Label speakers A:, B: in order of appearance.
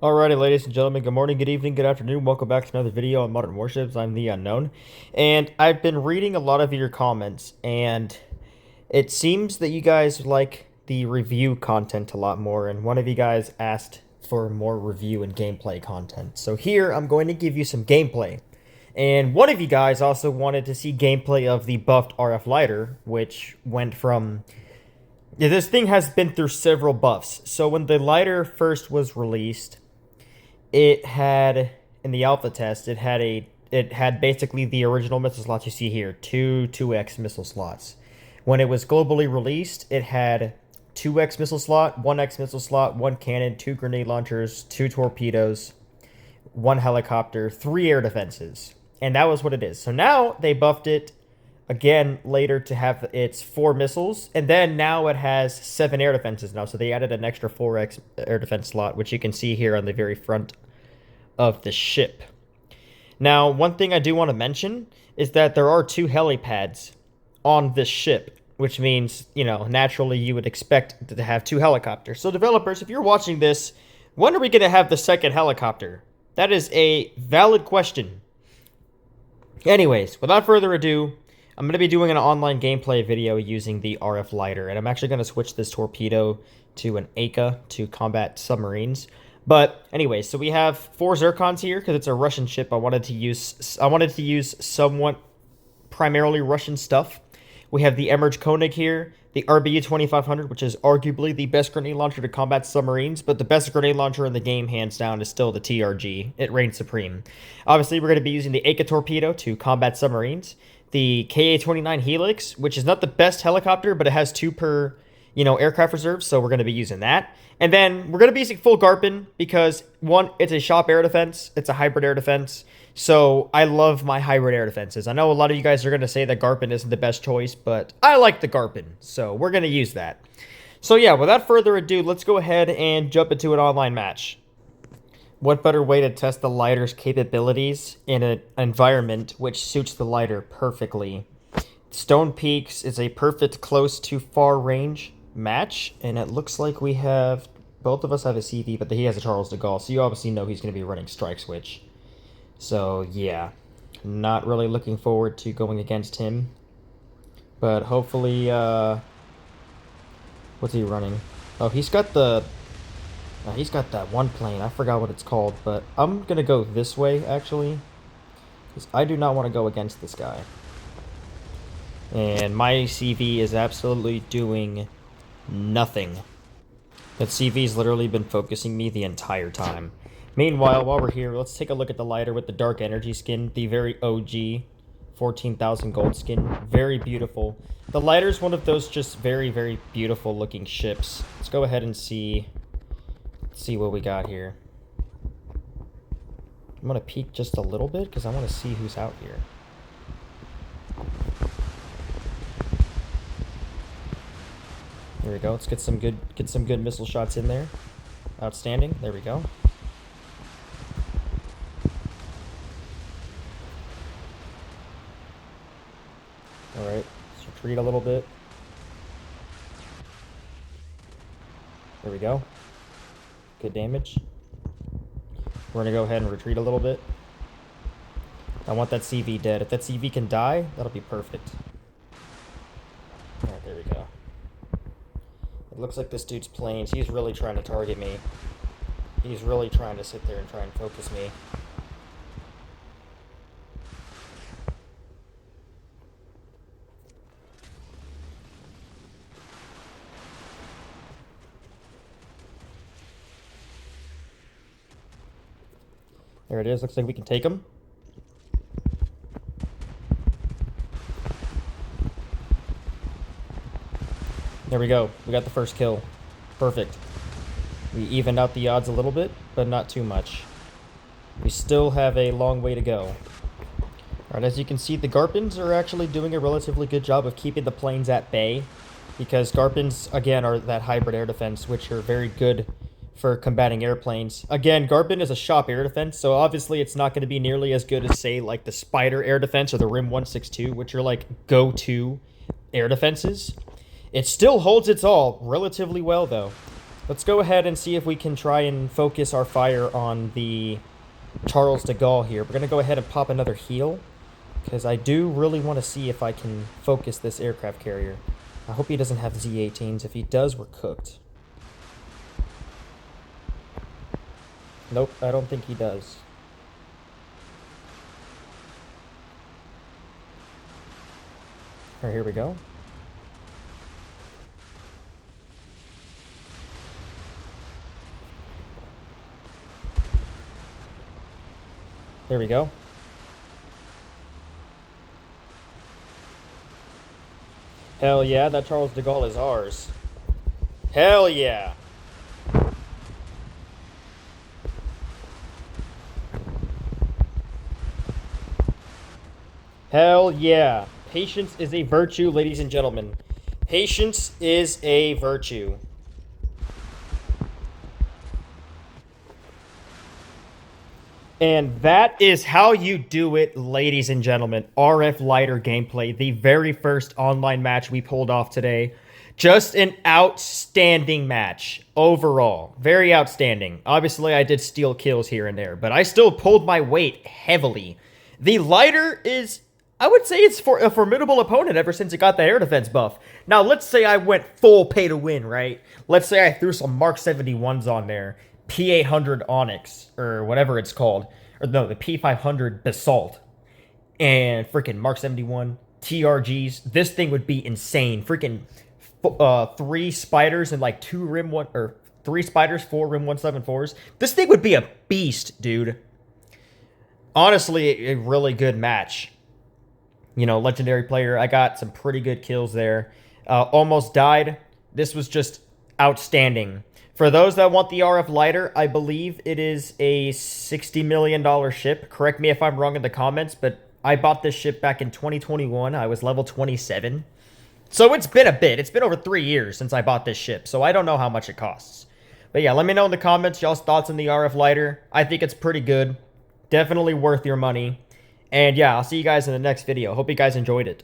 A: Alrighty, ladies and gentlemen, good morning, good evening, good afternoon. Welcome back to another video on Modern Warships. I'm the Unknown, and I've been reading a lot of your comments, and it seems that you guys like the review content a lot more, and one of you guys asked for more review and gameplay content. So here, I'm going to give you some gameplay. And one of you guys also wanted to see gameplay of the buffed RF lighter, which went from... Yeah, this thing has been through several buffs. So when the lighter first was released, it had, in the alpha test, it had basically the original missile slots you see here, two 2x missile slots. When it was globally released, it had 2x missile slot, 1x missile slot, 1 cannon, 2 grenade launchers, 2 torpedoes, 1 helicopter, 3 air defenses. And that was what it is. So now they buffed it again later to have its 4 missiles, and then now it has 7 air defenses now. So they added an extra 4x air defense slot, which you can see here on the very front of the ship. Now, one thing I do want to mention is that there are 2 helipads on this ship, which means, you know, naturally you would expect to have 2 helicopters. So developers, if you're watching this, when are we going to have the second helicopter? That is a valid question. Anyways, without further ado, I'm going to be doing an online gameplay video using the RF lighter, and I'm actually going to switch this torpedo to an ACA to combat submarines. But anyways, so we have 4 Zircons here because it's a Russian ship. I wanted to use somewhat primarily Russian stuff. We have the Emerge Koenig here, the RBU 2500, which is arguably the best grenade launcher to combat submarines, but the best grenade launcher in the game, hands down, is still the TRG. It reigns supreme. Obviously, we're going to be using the ACA torpedo to combat submarines. The KA-29 Helix, which is not the best helicopter, but it has 2 per, aircraft reserve, so we're going to be using that. And then we're going to be using full Garpin because, one, it's a shop air defense. It's a hybrid air defense. So I love my hybrid air defenses. I know a lot of you guys are going to say that Garpin isn't the best choice, but I like the Garpin, so we're going to use that. So yeah, without further ado, let's go ahead and jump into an online match. What better way to test the lighter's capabilities in an environment which suits the lighter perfectly? Stone Peaks is a perfect close to far range match, and it looks like we have, both of us have a CV, but he has a Charles de Gaulle, so you obviously know he's going to be running Strike Switch. So yeah, not really looking forward to going against him, but hopefully, what's he running? Oh, he's got that one plane, I forgot what it's called, but I'm going to go this way, actually, because I do not want to go against this guy. And my CV is absolutely doing nothing. That CV's literally been focusing me the entire time. Meanwhile, while we're here, let's take a look at the lighter with the Dark Energy skin, the very OG 14,000 gold skin. Very beautiful. The lighter's one of those just very, very beautiful looking ships. Let's go ahead and see what we got here. I'm going to peek just a little bit because I want to see who's out here. There we go. Let's get some good missile shots in there. Outstanding. There we go. All right. Let's retreat a little bit. There we go. Good damage. We're going to go ahead and retreat a little bit. I want that CV dead. If that CV can die, that'll be perfect. Alright, there we go. It looks like this dude's planes. He's really trying to target me. He's really trying to sit there and try and focus me. There it is. Looks like we can take him. There we go. We got the first kill. Perfect. We evened out the odds a little bit, but not too much. We still have a long way to go. Alright, as you can see, the Garpins are actually doing a relatively good job of keeping the planes at bay, because Garpins, again, are that hybrid air defense, which are very good for combating airplanes. Again, Garpin is a shop air defense, so obviously it's not going to be nearly as good as, say, like the Spider air defense or the RIM 162, which are like go-to air defenses. It still holds its all relatively well, though. Let's go ahead and see if we can try and focus our fire on the Charles de Gaulle here. We're going to go ahead and pop another heal, because I do really want to see if I can focus this aircraft carrier. I hope he doesn't have Z-18s. If he does, we're cooked. Nope, I don't think he does. Alright, here we go. There we go. Hell yeah, that Charles de Gaulle is ours. Hell yeah. Hell yeah. Patience is a virtue, ladies and gentlemen. Patience is a virtue. And that is how you do it, ladies and gentlemen. RF Lighter gameplay, the very first online match we pulled off today. Just an outstanding match overall. Very outstanding. Obviously, I did steal kills here and there, but I still pulled my weight heavily. The Lighter is, I would say it's for a formidable opponent ever since it got the air defense buff. Now, let's say I went full pay to win, right? Let's say I threw some Mark 71s on there. P800 Onyx, or whatever it's called. Or no, the P500 Basalt. And freaking Mark 71, TRGs. This thing would be insane. Freaking 3 spiders and like 2 rim 1, or 3 spiders, 4 rim 174s. This thing would be a beast, dude. Honestly, a really good match. You know, legendary player. I got some pretty good kills there. Almost died. This was just outstanding. For those that want the RF Lighter, I believe it is a $60 million ship. Correct me if I'm wrong in the comments, but I bought this ship back in 2021. I was level 27. So it's been a bit. It's been over 3 years since I bought this ship, so I don't know how much it costs. But yeah, let me know in the comments y'all's thoughts on the RF Lighter. I think it's pretty good. Definitely worth your money. And yeah, I'll see you guys in the next video. Hope you guys enjoyed it.